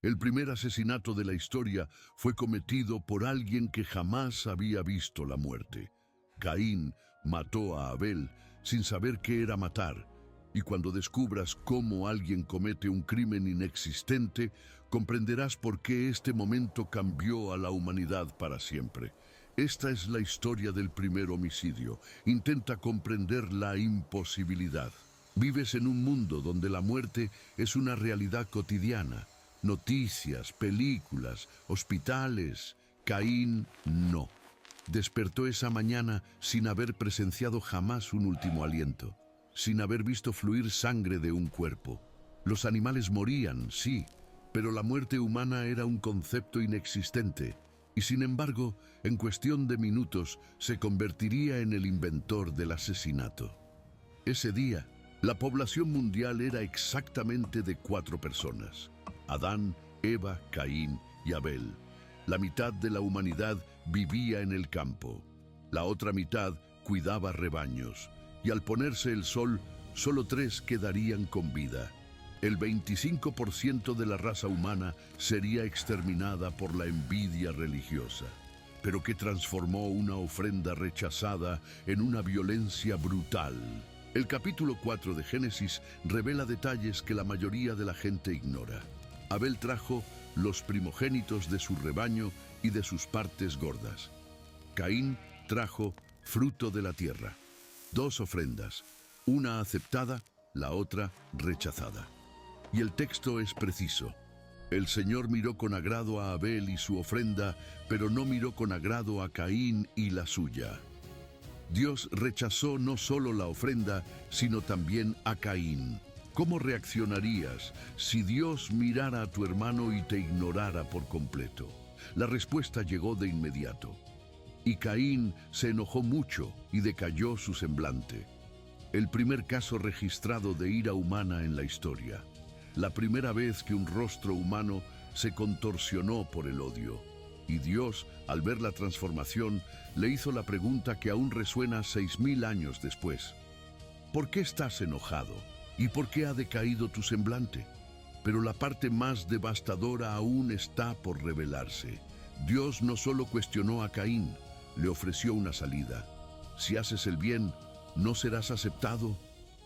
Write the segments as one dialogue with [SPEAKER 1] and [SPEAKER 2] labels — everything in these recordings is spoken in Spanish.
[SPEAKER 1] El primer asesinato de la historia fue cometido por alguien que jamás había visto la muerte. Caín mató a Abel sin saber qué era matar, y cuando descubras cómo alguien comete un crimen inexistente, comprenderás por qué este momento cambió a la humanidad para siempre. Esta es la historia del primer homicidio. Intenta comprender la imposibilidad. Vives en un mundo donde la muerte es una realidad cotidiana. Noticias, películas, hospitales. Caín no. Despertó esa mañana sin haber presenciado jamás un último aliento, sin haber visto fluir sangre de un cuerpo. Los animales morían, sí, pero la muerte humana era un concepto inexistente, y sin embargo, en cuestión de minutos, se convertiría en el inventor del asesinato. Ese día, la población mundial era exactamente de 4 personas: Adán, Eva, Caín y Abel. La mitad de la humanidad vivía en el campo. La otra mitad cuidaba rebaños. Y al ponerse el sol, solo 3 quedarían con vida. El 25% de la raza humana sería exterminada por la envidia religiosa, pero que transformó una ofrenda rechazada en una violencia brutal. El capítulo 4 de Génesis revela detalles que la mayoría de la gente ignora. Abel trajo los primogénitos de su rebaño y de sus partes gordas. Caín trajo fruto de la tierra. 2 ofrendas, una aceptada, la otra rechazada. Y el texto es preciso. El Señor miró con agrado a Abel y su ofrenda, pero no miró con agrado a Caín y la suya. Dios rechazó no solo la ofrenda, sino también a Caín. ¿Cómo reaccionarías si Dios mirara a tu hermano y te ignorara por completo? La respuesta llegó de inmediato. Y Caín se enojó mucho y decayó su semblante. El primer caso registrado de ira humana en la historia. La primera vez que un rostro humano se contorsionó por el odio. Y Dios, al ver la transformación, le hizo la pregunta que aún resuena 6000 años después. ¿Por qué estás enojado? ¿Y por qué ha decaído tu semblante? Pero la parte más devastadora aún está por revelarse. Dios no solo cuestionó a Caín, le ofreció una salida. Si haces el bien, no serás aceptado.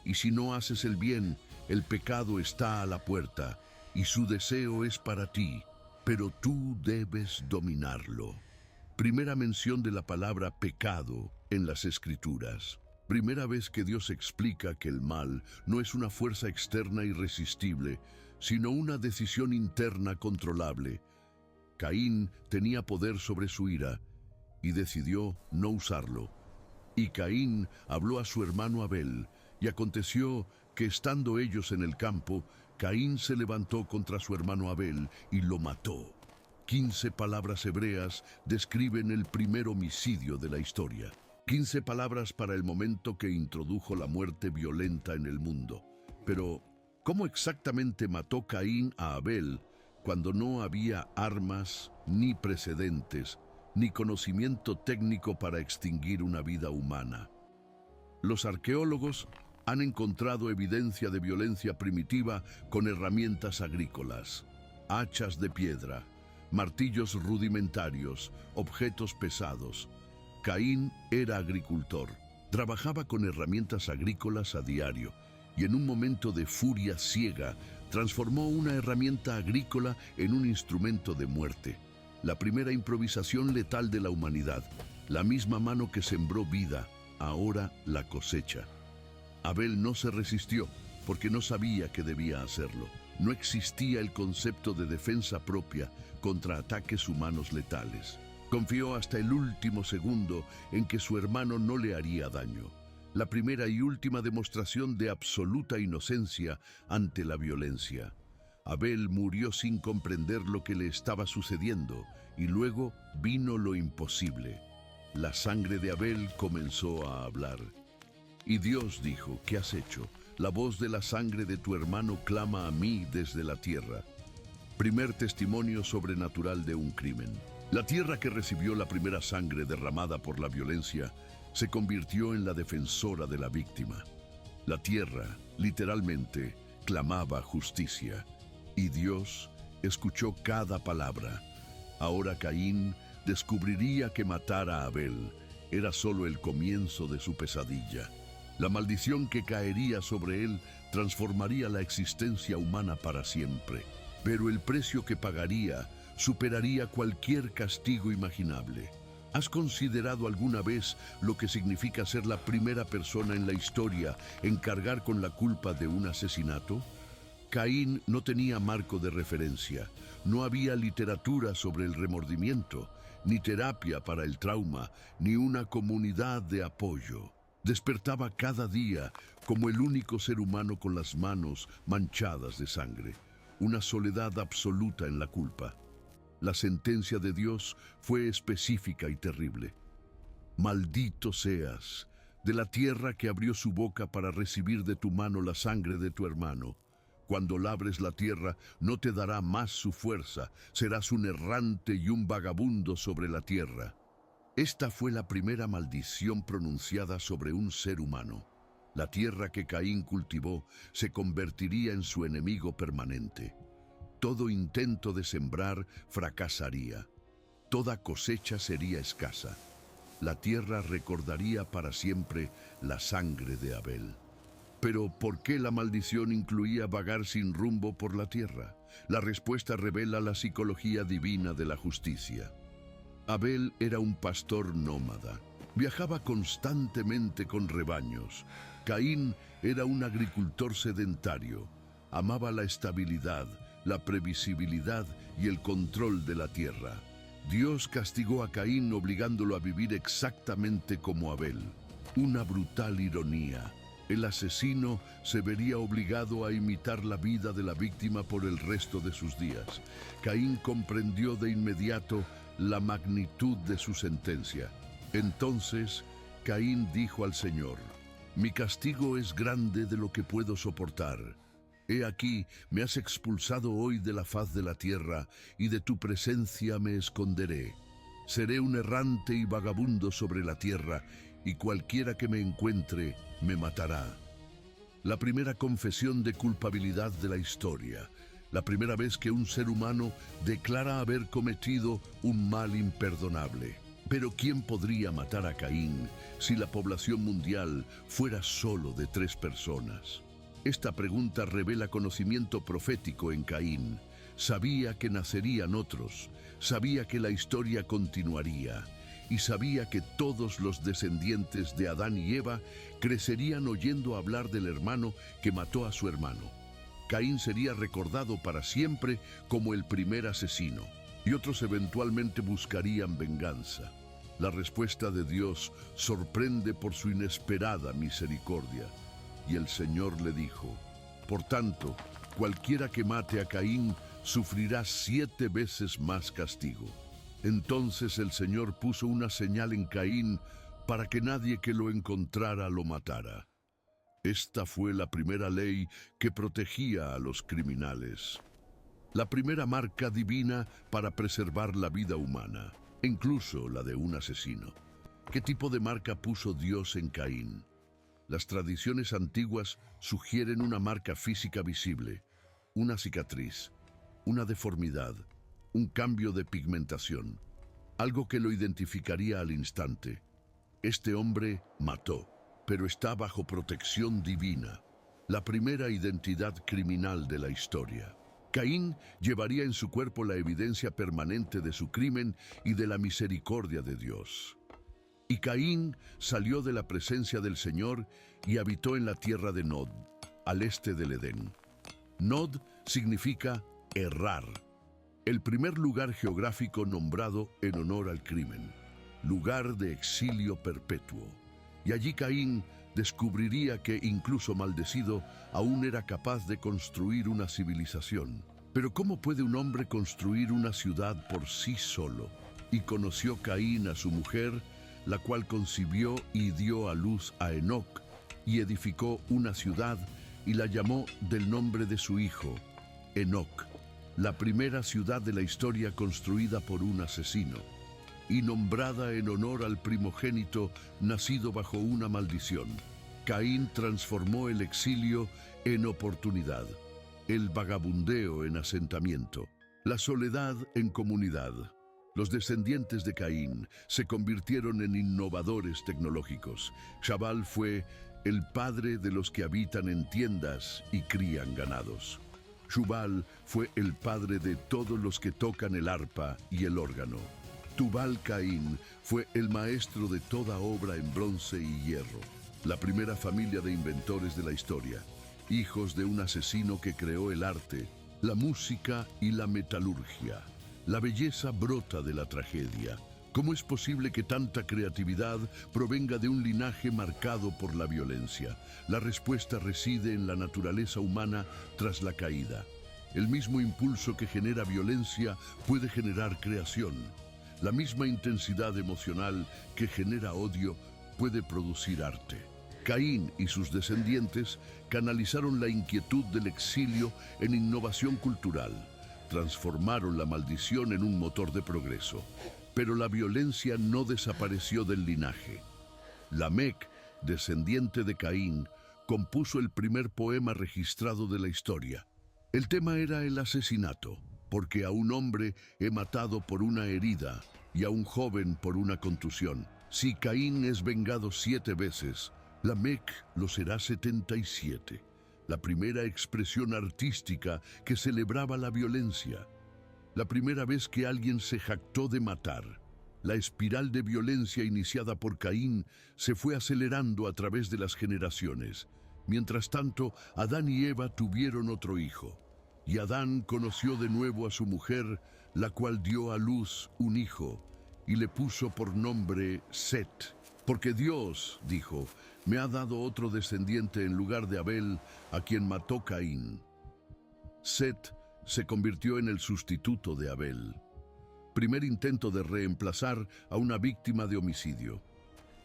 [SPEAKER 1] Y si no haces el bien, el pecado está a la puerta, y su deseo es para ti, pero tú debes dominarlo. Primera mención de la palabra pecado en las Escrituras. Primera vez que Dios explica que el mal no es una fuerza externa irresistible, sino una decisión interna controlable. Caín tenía poder sobre su ira y decidió no usarlo. Y Caín habló a su hermano Abel, y aconteció que estando ellos en el campo, Caín se levantó contra su hermano Abel y lo mató. 15 palabras hebreas describen el primer homicidio de la historia. 15 palabras para el momento que introdujo la muerte violenta en el mundo. Pero, ¿cómo exactamente mató Caín a Abel cuando no había armas, ni precedentes, ni conocimiento técnico para extinguir una vida humana? Los arqueólogos han encontrado evidencia de violencia primitiva con herramientas agrícolas, hachas de piedra, martillos rudimentarios, objetos pesados. Caín era agricultor, trabajaba con herramientas agrícolas a diario y en un momento de furia ciega transformó una herramienta agrícola en un instrumento de muerte. La primera improvisación letal de la humanidad, la misma mano que sembró vida, ahora la cosecha. Abel no se resistió porque no sabía que debía hacerlo. No existía el concepto de defensa propia contra ataques humanos letales. Confió hasta el último segundo en que su hermano no le haría daño. La primera y última demostración de absoluta inocencia ante la violencia. Abel murió sin comprender lo que le estaba sucediendo y luego vino lo imposible. La sangre de Abel comenzó a hablar. Y Dios dijo: ¿qué has hecho? La voz de la sangre de tu hermano clama a mí desde la tierra. Primer testimonio sobrenatural de un crimen. La tierra que recibió la primera sangre derramada por la violencia se convirtió en la defensora de la víctima. La tierra, literalmente, clamaba justicia. Y Dios, escuchó cada palabra. Ahora Caín descubriría que matar a Abel era solo el comienzo de su pesadilla. La maldición que caería sobre él transformaría la existencia humana para siempre, pero el precio que pagaría superaría cualquier castigo imaginable. ¿Has considerado alguna vez lo que significa ser la primera persona en la historia en cargar con la culpa de un asesinato? Caín no tenía marco de referencia, no había literatura sobre el remordimiento, ni terapia para el trauma, ni una comunidad de apoyo. Despertaba cada día como el único ser humano con las manos manchadas de sangre, una soledad absoluta en la culpa. La sentencia de Dios fue específica y terrible. Maldito seas, de la tierra que abrió su boca para recibir de tu mano la sangre de tu hermano. Cuando labres la tierra, no te dará más su fuerza, serás un errante y un vagabundo sobre la tierra. Esta fue la primera maldición pronunciada sobre un ser humano. La tierra que Caín cultivó se convertiría en su enemigo permanente. Todo intento de sembrar fracasaría. Toda cosecha sería escasa. La tierra recordaría para siempre la sangre de Abel. Pero, ¿por qué la maldición incluía vagar sin rumbo por la tierra? La respuesta revela la psicología divina de la justicia. Abel era un pastor nómada. Viajaba constantemente con rebaños. Caín era un agricultor sedentario. Amaba la estabilidad, la previsibilidad y el control de la tierra. Dios castigó a Caín obligándolo a vivir exactamente como Abel. Una brutal ironía. El asesino se vería obligado a imitar la vida de la víctima por el resto de sus días. Caín comprendió de inmediato la magnitud de su sentencia. Entonces, Caín dijo al Señor: «Mi castigo es grande de lo que puedo soportar. He aquí, me has expulsado hoy de la faz de la tierra, y de tu presencia me esconderé. Seré un errante y vagabundo sobre la tierra, y cualquiera que me encuentre me matará». La primera confesión de culpabilidad de la historia. La primera vez que un ser humano declara haber cometido un mal imperdonable. Pero ¿quién podría matar a Caín si la población mundial fuera solo de 3 personas? Esta pregunta revela conocimiento profético en Caín. Sabía que nacerían otros, sabía que la historia continuaría, y sabía que todos los descendientes de Adán y Eva crecerían oyendo hablar del hermano que mató a su hermano. Caín sería recordado para siempre como el primer asesino, y otros eventualmente buscarían venganza. La respuesta de Dios sorprende por su inesperada misericordia. Y el Señor le dijo: «Por tanto, cualquiera que mate a Caín sufrirá 7 veces más castigo». Entonces el Señor puso una señal en Caín para que nadie que lo encontrara lo matara. Esta fue la primera ley que protegía a los criminales. La primera marca divina para preservar la vida humana, incluso la de un asesino. ¿Qué tipo de marca puso Dios en Caín? Las tradiciones antiguas sugieren una marca física visible, una cicatriz, una deformidad, un cambio de pigmentación, algo que lo identificaría al instante. Este hombre mató, pero está bajo protección divina, la primera identidad criminal de la historia. Caín llevaría en su cuerpo la evidencia permanente de su crimen y de la misericordia de Dios. Y Caín salió de la presencia del Señor y habitó en la tierra de Nod, al este del Edén. Nod significa errar, el primer lugar geográfico nombrado en honor al crimen, lugar de exilio perpetuo. Y allí Caín descubriría que, incluso maldecido, aún era capaz de construir una civilización. Pero ¿cómo puede un hombre construir una ciudad por sí solo? Y conoció Caín a su mujer, la cual concibió y dio a luz a Enoc, y edificó una ciudad y la llamó del nombre de su hijo, Enoc, la primera ciudad de la historia construida por un asesino, y nombrada en honor al primogénito nacido bajo una maldición. Caín transformó el exilio en oportunidad, el vagabundeo en asentamiento. La soledad en comunidad. Los descendientes de Caín se convirtieron en innovadores tecnológicos. Jabal fue el padre de los que habitan en tiendas y crían ganados. Shubal fue el padre de todos los que tocan el arpa y el órgano. Tubal Caín fue el maestro de toda obra en bronce y hierro. La primera familia de inventores de la historia, hijos de un asesino que creó el arte, la música y la metalurgia. La belleza brota de la tragedia. ¿Cómo es posible que tanta creatividad provenga de un linaje marcado por la violencia? La respuesta reside en la naturaleza humana tras la caída. El mismo impulso que genera violencia puede generar creación. La misma intensidad emocional que genera odio puede producir arte. Caín y sus descendientes canalizaron la inquietud del exilio en innovación cultural. Transformaron la maldición en un motor de progreso. Pero la violencia no desapareció del linaje. Lamec, descendiente de Caín, compuso el primer poema registrado de la historia. El tema era el asesinato, porque a un hombre he matado por una herida y a un joven por una contusión. Si Caín es vengado 7 veces, Lamec lo será 77. La primera expresión artística que celebraba la violencia. La primera vez que alguien se jactó de matar. La espiral de violencia iniciada por Caín se fue acelerando a través de las generaciones. Mientras tanto, Adán y Eva tuvieron otro hijo. Y Adán conoció de nuevo a su mujer, la cual dio a luz un hijo, y le puso por nombre Set. Porque Dios, dijo, me ha dado otro descendiente en lugar de Abel, a quien mató Caín. Set se convirtió en el sustituto de Abel. Primer intento de reemplazar a una víctima de homicidio.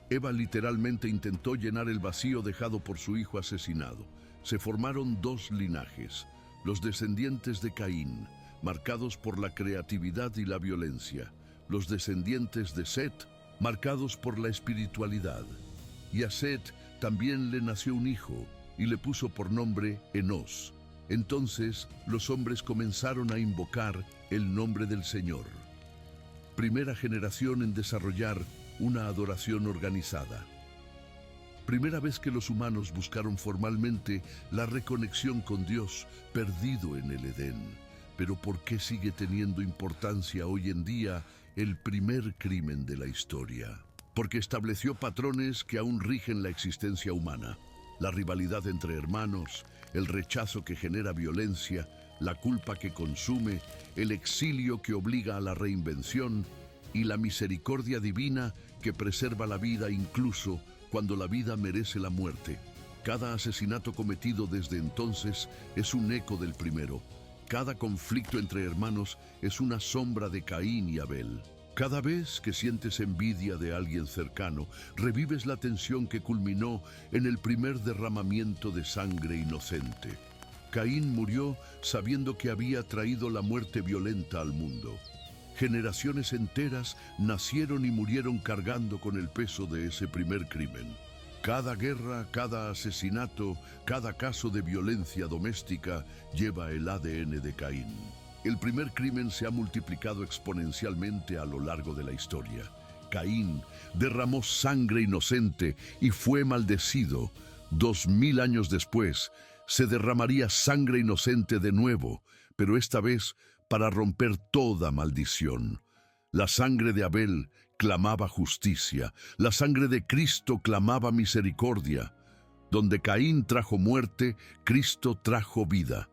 [SPEAKER 1] Eva literalmente intentó llenar el vacío dejado por su hijo asesinado. Se formaron 2 linajes, los descendientes de Caín, marcados por la creatividad y la violencia, los descendientes de Set, marcados por la espiritualidad. Y a Set también le nació un hijo, y le puso por nombre Enos. Entonces los hombres comenzaron a invocar el nombre del Señor. Primera generación en desarrollar una adoración organizada. Primera vez que los humanos buscaron formalmente la reconexión con Dios, perdido en el Edén. Pero ¿por qué sigue teniendo importancia hoy en día el primer crimen de la historia? Porque estableció patrones que aún rigen la existencia humana. La rivalidad entre hermanos, el rechazo que genera violencia, la culpa que consume, el exilio que obliga a la reinvención y la misericordia divina que preserva la vida incluso cuando la vida merece la muerte. Cada asesinato cometido desde entonces es un eco del primero. Cada conflicto entre hermanos es una sombra de Caín y Abel. Cada vez que sientes envidia de alguien cercano, revives la tensión que culminó en el primer derramamiento de sangre inocente. Caín murió sabiendo que había traído la muerte violenta al mundo. Generaciones enteras nacieron y murieron cargando con el peso de ese primer crimen. Cada guerra, cada asesinato, cada caso de violencia doméstica lleva el ADN de Caín. El primer crimen se ha multiplicado exponencialmente a lo largo de la historia. Caín derramó sangre inocente y fue maldecido. 2000 años después, se derramaría sangre inocente de nuevo, pero esta vez para romper toda maldición. La sangre de Abel clamaba justicia, la sangre de Cristo clamaba misericordia. Donde Caín trajo muerte, Cristo trajo vida.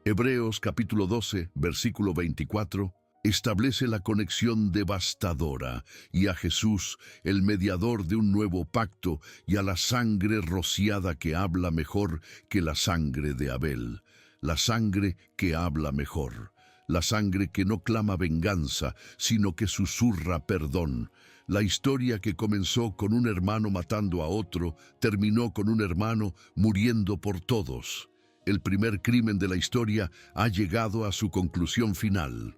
[SPEAKER 1] Hebreos capítulo 12, versículo 24, establece la conexión devastadora y a Jesús, el mediador de un nuevo pacto, y a la sangre rociada que habla mejor que la sangre de Abel. La sangre que habla mejor. La sangre que no clama venganza, sino que susurra perdón. La historia que comenzó con un hermano matando a otro, terminó con un hermano muriendo por todos. El primer crimen de la historia ha llegado a su conclusión final.